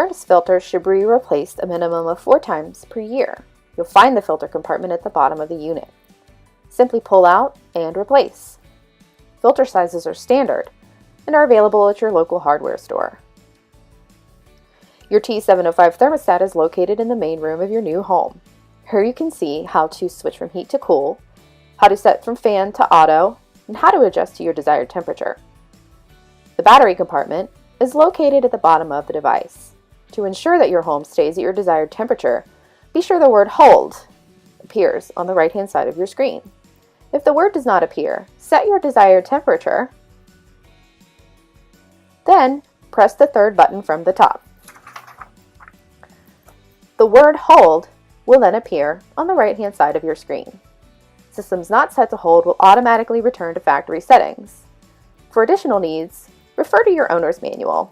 Furnace filters should be replaced a minimum of 4 times per year. You'll find the filter compartment at the bottom of the unit. Simply pull out and replace. Filter sizes are standard and are available at your local hardware store. Your T705 thermostat is located in the main room of your new home. Here you can see how to switch from heat to cool, how to set from fan to auto, and how to adjust to your desired temperature. The battery compartment is located at the bottom of the device. To ensure that your home stays at your desired temperature, be sure the word "hold" appears on the right-hand side of your screen. If the word does not appear, set your desired temperature, then press the third button from the top. The word "hold" will then appear on the right-hand side of your screen. Systems not set to hold will automatically return to factory settings. For additional needs, refer to your owner's manual.